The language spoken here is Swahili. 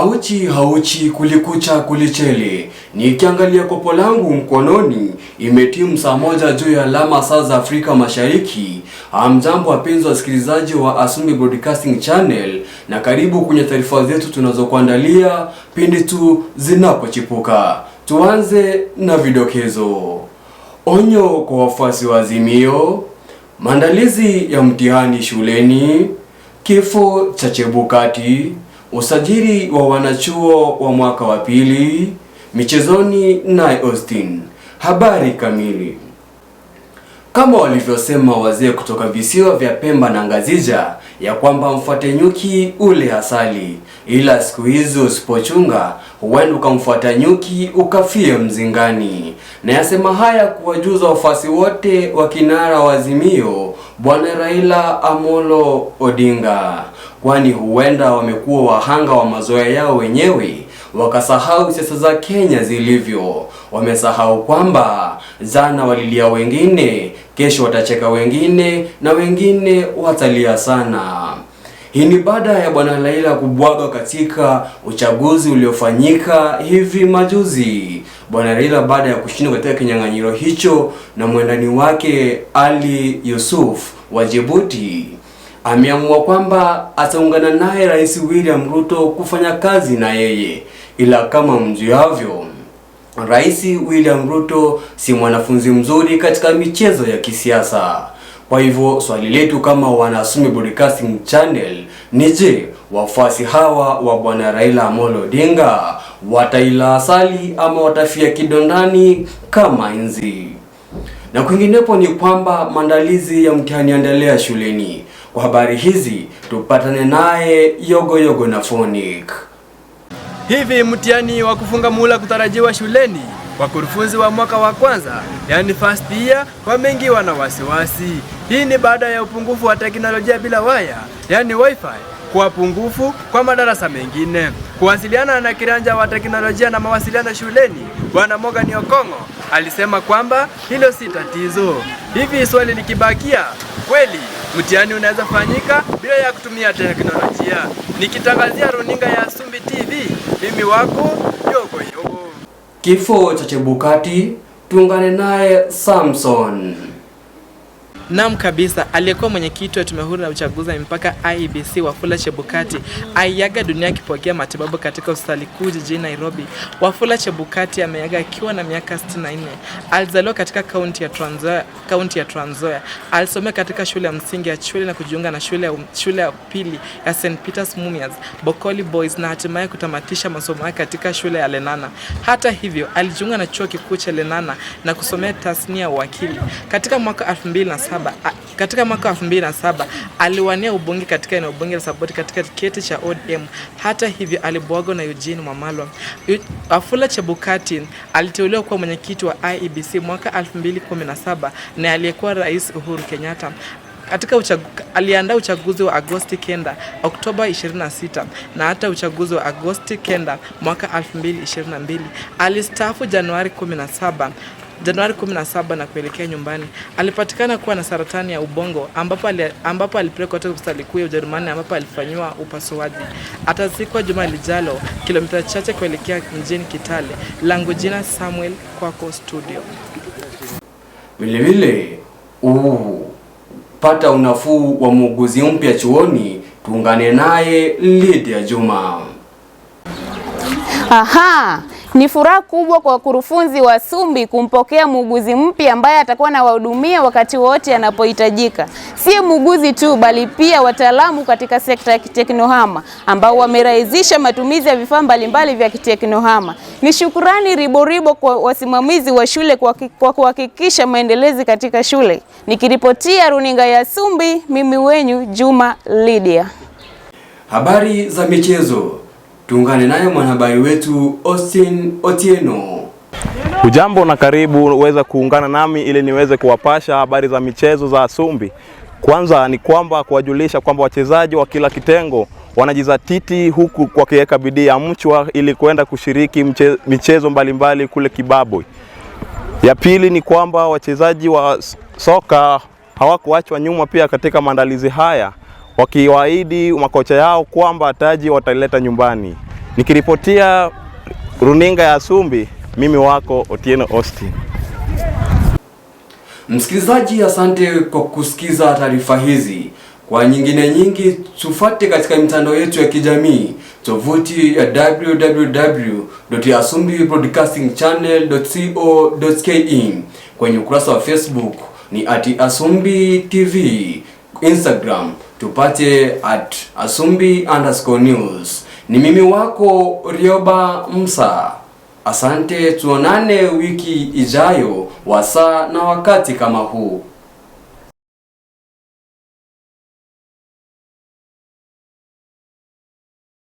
Hauchi kulikucha kulichele. Nikiangalia kopo langu mkononi imetimu saa moja juu ya alama saa za Afrika Mashariki. Hamjambo wapenzi wasikilizaji wa Asumbi Broadcasting Channel, na karibu kwenye taarifa zetu tunazokuandalia pindi tu zinapochipuka. Tuanze na vidokezo. Onyo kwa wafuasi wa Azimio, maandalizi ya mtihani shuleni, kifo cha Chebukati, usajili wa wanachuo wa mwaka wa pili, michezoni naye Austin. Habari kamili. Kama walivyosema wazee kutoka visiwa vya Pemba na Ngazija ya kwamba mfuate nyuki ule asali, ila siku hizi usipochunga huenda ukamfuata nyuki ukafie mzingani. Na yasema haya kuwajuza wafuasi wote wa kinara wa Azimio Bwana Raila Amolo Odinga, kwani huenda wamekuwa wahanga wa mazoea yao wenyewe, wakasahau siasa za Kenya zilivyo. Wamesahau kwamba jana walilia wengine, kesho watacheka wengine, na wengine watalia sana. Hii ni baada ya Bwana Raila kubwaga katika uchaguzi uliofanyika hivi majuzi. Bwana Raila baada ya kushindwa katika kinyang'anyiro hicho na mwendani wake Ali Yusuf wa Djibouti, ameamua kwamba ataungana naye Rais William Ruto kufanya kazi na yeye. Ila kama mjuavyo, Rais William Ruto si mwanafunzi mzuri katika michezo ya kisiasa. Kwa hivyo swali letu kama wana Asumbi Broadcasting Channel ni je, wafuasi hawa wa Bwana Raila Amolo Odinga wataila asali ama watafia kidondani kama inzi? Na kwinginepo ni kwamba maandalizi ya mtihani yaendelea shuleni. Kwa habari hizi tupatane naye Yogo na Phonic. Hivi mtihani wa kufunga muhula kutarajiwa shuleni. Wakurufunzi wa mwaka wa kwanza, yani first year, wameingiwa na wasiwasi. Hii ni baada ya upungufu wa teknolojia bila waya, yani wifi, kuwa pungufu kwa madarasa mengine. Kuwasiliana na kiranja wa teknolojia na mawasiliano shuleni, Bwana Morgan Okongo alisema kwamba hilo si tatizo. Hivi swali likibakia, kweli mtihani unaweza fanyika bila ya kutumia teknolojia? Nikitangazia runinga ya Asumbi TV, mimi wako Yogo. Kifo cha Chebukati, tuungane naye Samson. Naam kabisa, aliyekuwa mwenyekiti wa tume huru na uchaguzi wa mipaka IEBC Wafula Chebukati aiaga dunia akipokea matibabu katika hospitali kuu jijini Nairobi. Wafula Chebukati ameaga akiwa na miaka 64. Alizaliwa katika kaunti ya Trans Nzoia. Alisomea katika shule ya msingi ya Chwele na kujiunga na shule ya pili ya St. Peter's Mumias, Bokoli Boys, na hatimaye kutamatisha masomo yake katika shule ya Lenana. Hata hivyo, alijiunga na chuo kikuu cha Lenana na kusomea tasnia ya uwakili. Katika mwaka 2007 aliwania ubunge katika eneo bunge la Saboti katika tiketi cha ODM. Hata hivyo alibwagwa na Eugene Wamalwa. Wafula Chebukati aliteuliwa kuwa mwenyekiti wa IEBC mwaka 2017 na aliyekuwa Rais Uhuru Kenyatta. Aliandaa uchaguzi wa Agosti 9, Oktoba 26 na hata uchaguzi wa Agosti 9 mwaka 2022. Alistaafu Januari 17 na kuelekea nyumbani. Alipatikana kuwa na saratani ya ubongo ambapo alipelekwa katika hospitali kuu ya Ujerumani ambapo alifanyiwa upasuaji. Atazikwa juma lijalo kilomita chache kuelekea mjini Kitale. Langu jina Samuel, kwako studio. Vile pata unafuu wa muuguzi mpya chuoni, tuungane naye Lydia Juma. Aha, ni furaha kubwa kwa wakurufunzi wa Asumbi kumpokea muuguzi mpya ambaye atakuwa na wahudumia wakati wote anapohitajika. Si muuguzi tu bali pia wataalamu katika sekta ya kiteknohama ambao wamerahisisha matumizi ya vifaa mbalimbali vya kiteknohama. Ni shukrani ribo kwa wasimamizi wa shule kwa kuhakikisha maendelezi katika shule. Nikiripotia runinga ya Asumbi, mimi wenyu Juma Lydia. Habari za michezo, tuungane naye mwanahabari wetu Austin Otieno. Ujambo na karibu uweze kuungana nami ili niweze kuwapasha habari za michezo za Asumbi. Kwanza ni kwamba kuwajulisha kwamba wachezaji wa kila kitengo wanajizatiti huku kwa kiweka bidii ya mchwa ili kwenda kushiriki michezo mbalimbali kule Kibaboi. Ya pili ni kwamba wachezaji wa soka hawakuachwa nyuma pia katika maandalizi haya, wakiwaahidi makocha yao kwamba taji wataleta nyumbani. Nikiripotia runinga ya Asumbi, mimi wako Otieno Austin. Msikilizaji, asante kwa kusikiza taarifa hizi. Kwa nyingine nyingi tufuate katika mitandao yetu ya kijamii, tovuti ya www.asumbibroadcastingchannel.co.ke, kwenye ukurasa wa Facebook ni @AsumbiTV, Instagram tupate @asumbi_news. Ni mimi wako Rioba Msa. Asante, tuonane wiki ijayo wasaa na wakati kama huu.